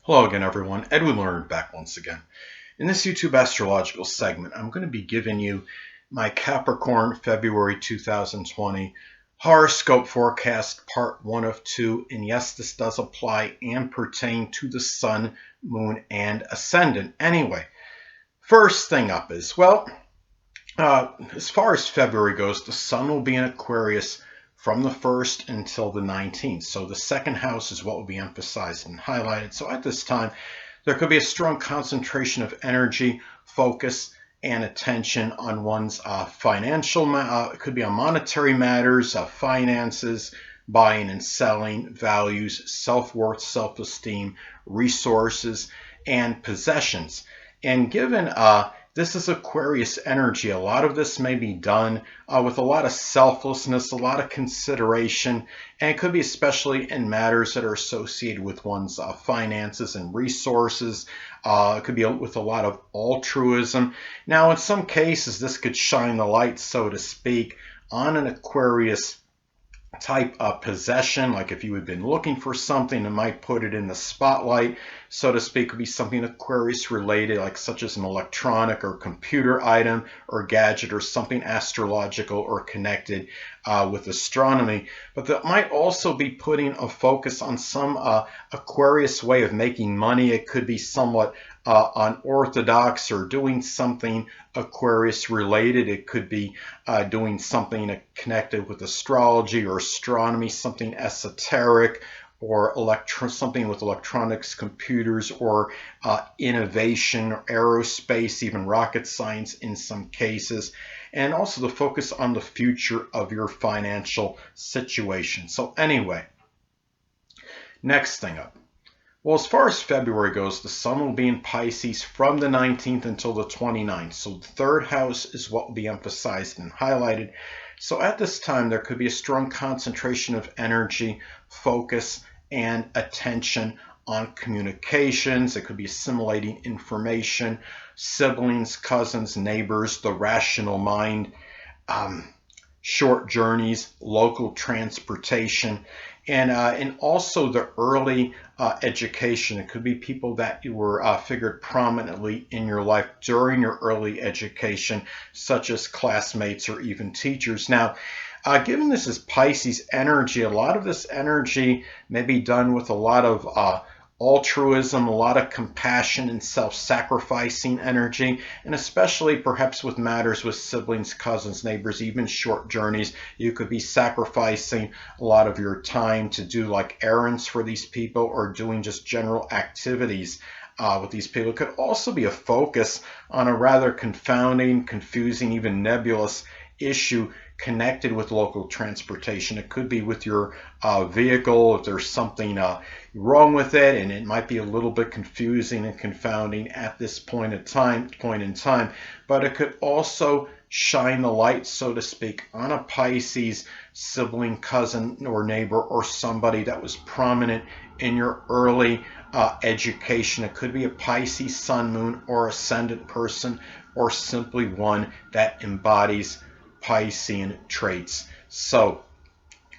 Hello again, everyone. Edwin Learnard back once again. In this YouTube astrological segment, I'm going to be giving you my Capricorn February 2020 horoscope forecast, part 1 of 2. And yes, this does apply and pertain to the sun, moon, and ascendant. Anyway, first thing up is, as far as February goes, the sun will be in Aquarius from the 1st until the 19th. So the second house is what will be emphasized and highlighted. So at this time, there could be a strong concentration of energy, focus, and attention on one's financial, it could be on monetary matters, finances, buying and selling, values, self-worth, self-esteem, resources, and possessions. And given this is Aquarius energy, a lot of this may be done with a lot of selflessness, a lot of consideration, and it could be especially in matters that are associated with one's finances and resources. It could be with a lot of altruism. Now, in some cases, this could shine the light, so to speak, on an Aquarius type of possession. Like if you had been looking for something, it might put it in the spotlight, so to speak. Could be something Aquarius related, like such as an electronic or computer item or gadget or something astrological or connected with astronomy. But that might also be putting a focus on some Aquarius way of making money. It could be somewhat unorthodox or doing something Aquarius related. It could be doing something connected with astrology or astronomy, something esoteric, or something with electronics, computers, or innovation, or aerospace, even rocket science in some cases. And also the focus on the future of your financial situation. So anyway, next thing up. Well, as far as February goes, the sun will be in Pisces from the 19th until the 29th. So the third house is what will be emphasized and highlighted. So at this time, there could be a strong concentration of energy, focus, and attention on communications. It could be assimilating information, siblings, cousins, neighbors, the rational mind, short journeys, local transportation, and also the early education. It could be people that you were figured prominently in your life during your early education, such as classmates or even teachers. Now, given this is Pisces energy, a lot of this energy may be done with a lot of altruism, a lot of compassion and self-sacrificing energy, and especially perhaps with matters with siblings, cousins, neighbors, even short journeys. You could be sacrificing a lot of your time to do like errands for these people or doing just general activities with these people. It could also be a focus on a rather confounding, confusing, even nebulous issue connected with local transportation. It could be with your vehicle, if there's something wrong with it, and it might be a little bit confusing and confounding at this point in time. But it could also shine the light, so to speak, on a Pisces sibling, cousin, or neighbor, or somebody that was prominent in your early education. It could be a Pisces sun, moon, or ascendant person, or simply one that embodies Piscean traits. So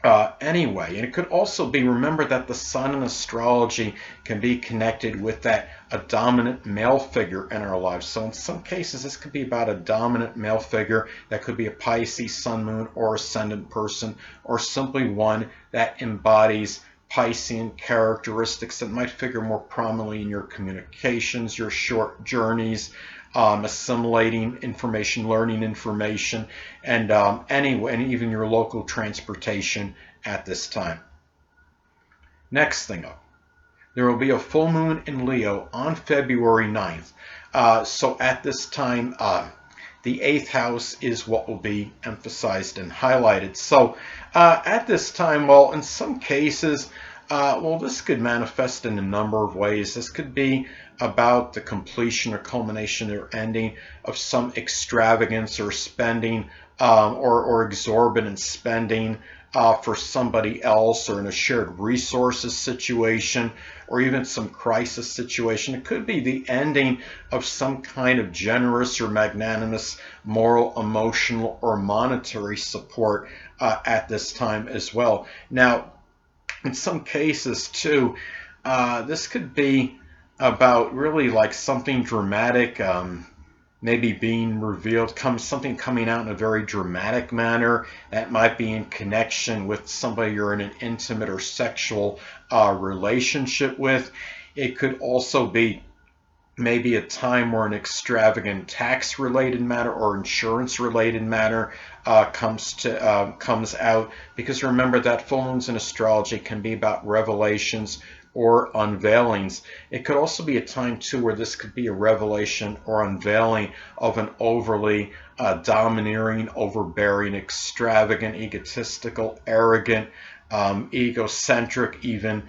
anyway, and it could also be, remember that the sun in astrology can be connected with a dominant male figure in our lives. So in some cases, this could be about a dominant male figure that could be a Pisces sun, moon, or ascendant person, or simply one that embodies Piscean characteristics that might figure more prominently in your communications, your short journeys, assimilating information, learning information, and anyway, and even your local transportation at this time. Next thing up, there will be a full moon in Leo on February 9th. So at this time, the 8th house is what will be emphasized and highlighted. So at this time, well, in some cases, this could manifest in a number of ways. This could be about the completion or culmination or ending of some extravagance or spending or exorbitant spending for somebody else, or in a shared resources situation, or even some crisis situation. It could be the ending of some kind of generous or magnanimous moral, emotional, or monetary support at this time as well. Now, in some cases too, this could be about really like something dramatic, maybe being revealed, something coming out in a very dramatic manner that might be in connection with somebody you're in an intimate or sexual relationship with. It could also be maybe a time where an extravagant tax related matter or insurance related matter comes out, because remember that full moons in astrology can be about revelations or unveilings. It could also be a time too where this could be a revelation or unveiling of an overly domineering, overbearing, extravagant, egotistical, arrogant, egocentric even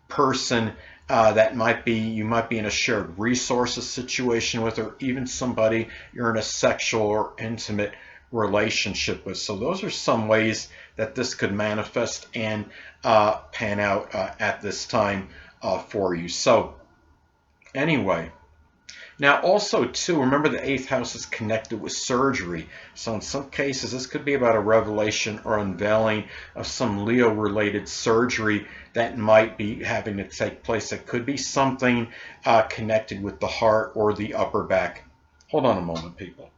person that you might be in a shared resources situation with, or even somebody you're in a sexual or intimate relationship with. So those are some ways that this could manifest and pan out at this time for you. So anyway, now also too, remember the 8th house is connected with surgery. So in some cases, this could be about a revelation or unveiling of some Leo related surgery that might be having to take place. It could be something connected with the heart or the upper back. Hold on a moment, people.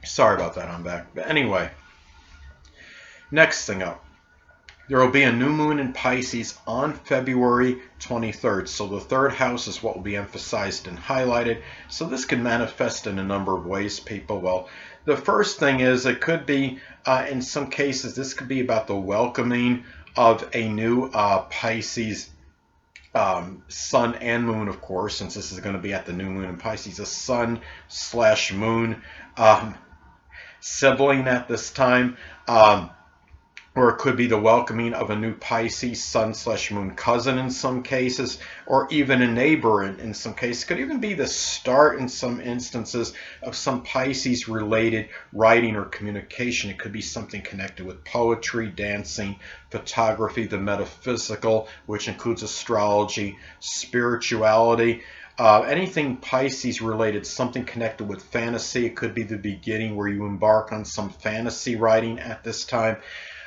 Sorry about that, I'm back. But anyway, next thing up. There will be a new moon in Pisces on February 23rd. So the 3rd house is what will be emphasized and highlighted. So this can manifest in a number of ways, people. Well, the first thing is it could be, in some cases, this could be about the welcoming of a new Pisces sun and moon, of course, since this is going to be at the new moon in Pisces, a sun/moon sibling at this time. Or it could be the welcoming of a new Pisces sun/moon cousin in some cases, or even a neighbor in some cases. It could even be the start in some instances of some Pisces related writing or communication. It could be something connected with poetry, dancing, photography, the metaphysical, which includes astrology, spirituality. Anything Pisces related, something connected with fantasy. It could be the beginning where you embark on some fantasy writing at this time.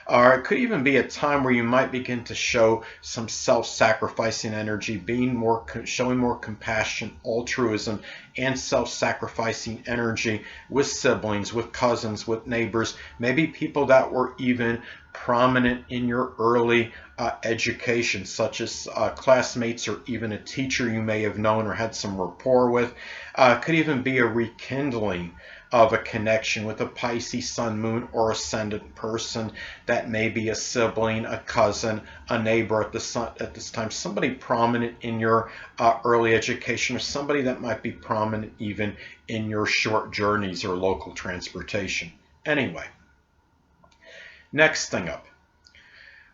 Or it could even be a time where you might begin to show some self-sacrificing energy, showing more compassion, altruism, and self-sacrificing energy with siblings, with cousins, with neighbors, maybe people that were even prominent in your early education, such as classmates or even a teacher you may have known or had some rapport with. Could even be a rekindling of a connection with a Pisces sun, moon, or ascendant person that may be a sibling, a cousin, a neighbor at this time, somebody prominent in your early education, or somebody that might be prominent even in your short journeys or local transportation. Anyway, next thing up.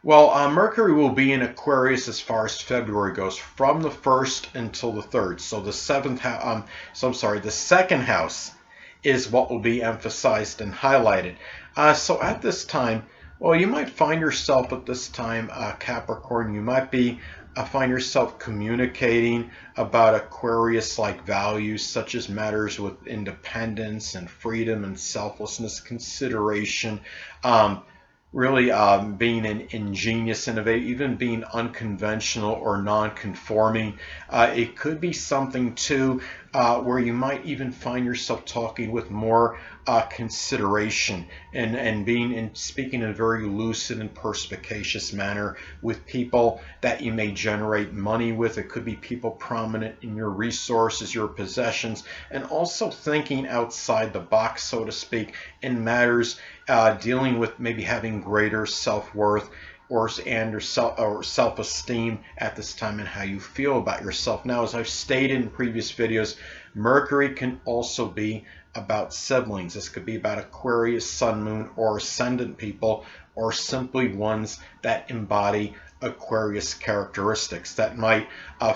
Well, Mercury will be in Aquarius as far as February goes, from the 1st until the 3rd. So the 7th house, the 2nd house is what will be emphasized and highlighted. So at this time, well, you might find yourself at this time, Capricorn, you might find yourself communicating about Aquarius-like values, such as matters with independence and freedom and selflessness, consideration, really being an ingenious innovator, even being unconventional or non-conforming. It could be something too where you might even find yourself talking with more consideration and speaking in a very lucid and perspicacious manner with people that you may generate money with. It could be people prominent in your resources, your possessions, and also thinking outside the box, so to speak, in matters dealing with maybe having greater self-worth or self-esteem at this time, and how you feel about yourself. Now, as I've stated in previous videos, Mercury can also be about siblings. This could be about Aquarius, Sun, Moon, or Ascendant people, or simply ones that embody Aquarius characteristics that might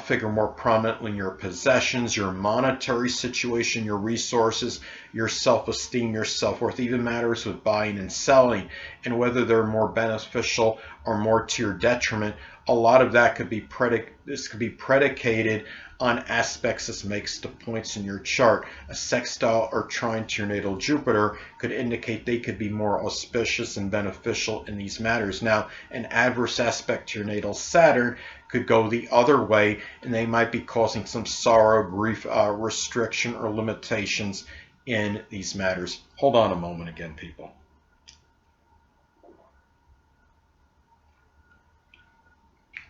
figure more prominently in your possessions, your monetary situation, your resources, your self-esteem, your self-worth, even matters with buying and selling, and whether they're more beneficial or more to your detriment. A lot of that could be predicated on aspects this makes to points in your chart. A sextile or trine to your natal Jupiter could indicate they could be more auspicious and beneficial in these matters. Now, an adverse aspect to your natal Saturn could go the other way, and they might be causing some sorrow, grief, restriction, or limitations in these matters. Hold on a moment again, people.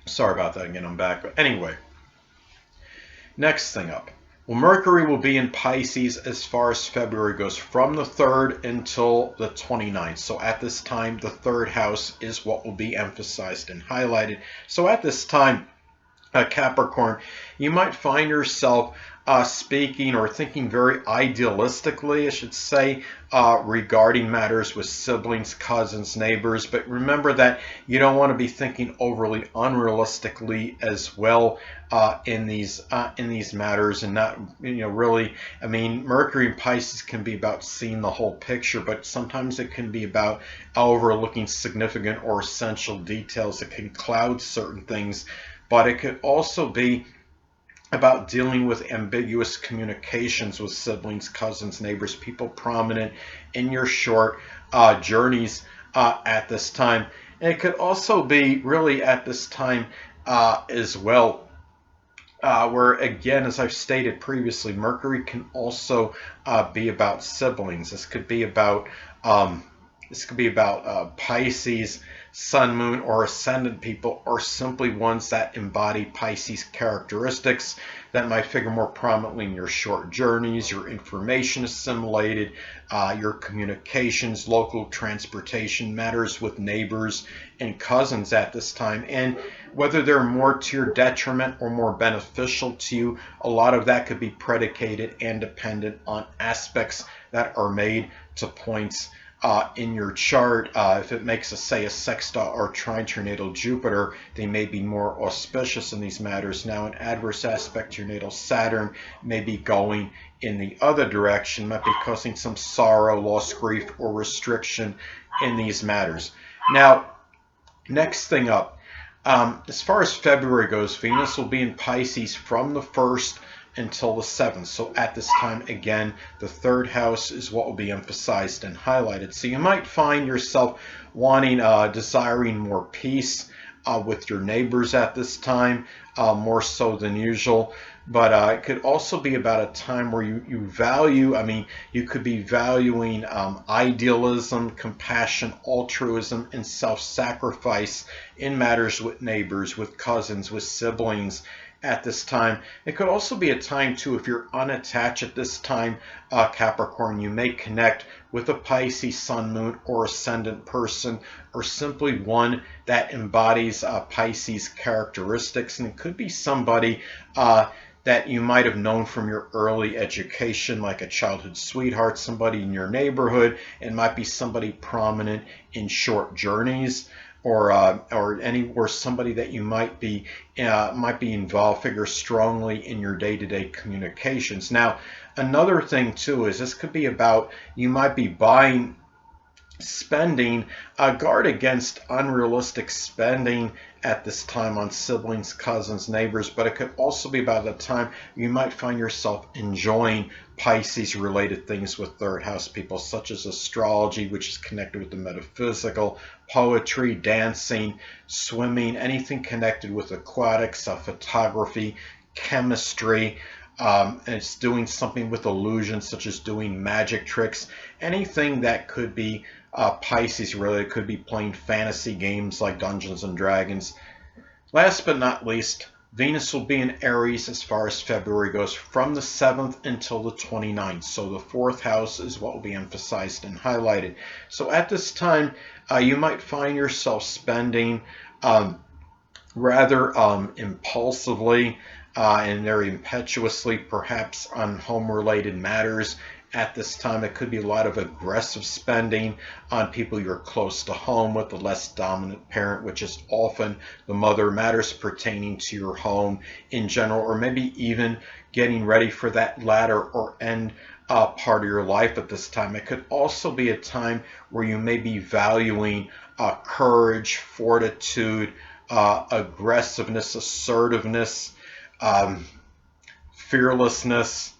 Sorry about that again, I'm back. But anyway, next thing up. Well, Mercury will be in Pisces as far as February goes, from the 3rd until the 29th. So at this time, the 3rd house is what will be emphasized and highlighted. So at this time, Capricorn, you might find yourself speaking or thinking very idealistically, I should say, regarding matters with siblings, cousins, neighbors. But remember that you don't want to be thinking overly unrealistically as well in these matters, and not, really. I mean, Mercury in Pisces can be about seeing the whole picture, but sometimes it can be about overlooking significant or essential details that can cloud certain things. But it could also be about dealing with ambiguous communications with siblings, cousins, neighbors, people prominent in your short journeys at this time. And it could also be really at this time as well, where, again, as I've stated previously, Mercury can also be about siblings. This could be about Pisces, Sun, Moon, or Ascendant people, or simply ones that embody Pisces characteristics that might figure more prominently in your short journeys, your information assimilated, your communications, local transportation, matters with neighbors and cousins at this time. And whether they're more to your detriment or more beneficial to you, a lot of that could be predicated and dependent on aspects that are made to points in your chart. If it makes, say, a sextile or trine to your natal Jupiter, they may be more auspicious in these matters. Now, an adverse aspect to your natal Saturn may be going in the other direction, might be causing some sorrow, loss, grief, or restriction in these matters. Now, next thing up, as far as February goes, Venus will be in Pisces from the 1st until the 7th. So at this time, again, the 3rd house is what will be emphasized and highlighted. So you might find yourself wanting, desiring more peace with your neighbors at this time, more so than usual. But it could also be about a time where you value, you could be valuing idealism, compassion, altruism, and self-sacrifice in matters with neighbors, with cousins, with siblings at this time. It could also be a time too, if you're unattached at this time, Capricorn, you may connect with a Pisces, Sun, Moon, or Ascendant person, or simply one that embodies Pisces characteristics. And it could be somebody that you might have known from your early education, like a childhood sweetheart, somebody in your neighborhood. It might be somebody prominent in short journeys, or somebody that you might be involved, figure strongly in your day-to-day communications. Now, another thing too is this could be about, you might be spending, guard against unrealistic spending at this time on siblings, cousins, neighbors. But it could also be about the time you might find yourself enjoying Pisces related things with 3rd house people, such as astrology, which is connected with the metaphysical, poetry, dancing, swimming, anything connected with aquatics, photography, chemistry. And it's doing something with illusions, such as doing magic tricks, anything that could be Pisces related. Could be playing fantasy games like Dungeons and Dragons. Last but not least, Venus will be in Aries as far as February goes, from the 7th until the 29th. So the 4th house is what will be emphasized and highlighted. So at this time, you might find yourself spending rather impulsively and very impetuously, perhaps on home-related matters. At this time, it could be a lot of aggressive spending on people you're close to home with, the less dominant parent, which is often the mother, matters pertaining to your home in general, or maybe even getting ready for that latter or end part of your life at this time. It could also be a time where you may be valuing courage, fortitude, aggressiveness, assertiveness, fearlessness,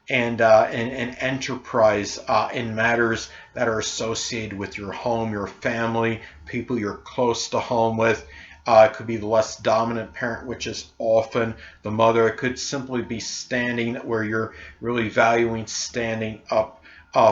and enterprise in matters that are associated with your home, your family, people you're close to home with. It could be the less dominant parent, which is often the mother. It could simply be standing, where you're really valuing standing up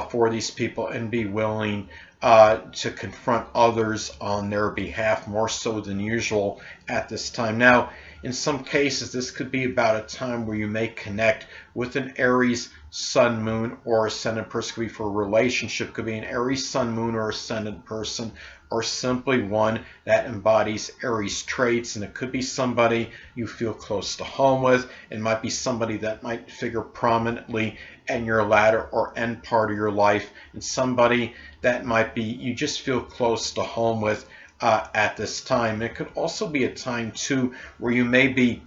for these people and be willing to confront others on their behalf more so than usual at this time. Now, in some cases, this could be about a time where you may connect with an Aries sun, moon, or ascendant person. Could be for a relationship, could be an Aries sun, moon, or ascendant person, or simply one that embodies Aries traits. And it could be somebody you feel close to home with. It might be somebody that might figure prominently in your latter or end part of your life, and somebody that might be you just feel close to home with at this time. It could also be a time too where you may be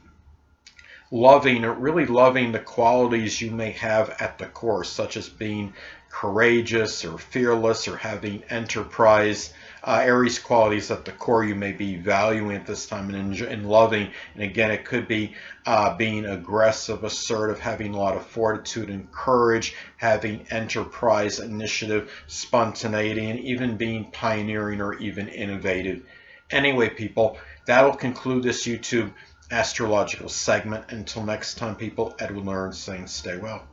loving, or really loving, the qualities you may have at the core, such as being courageous or fearless or having enterprise. Aries qualities at the core you may be valuing at this time and loving. And again, it could be being aggressive, assertive, having a lot of fortitude and courage, having enterprise, initiative, spontaneity, and even being pioneering or even innovative. Anyway, people, that'll conclude this YouTube astrological segment. Until next time, people, Edwin Learnard saying stay well.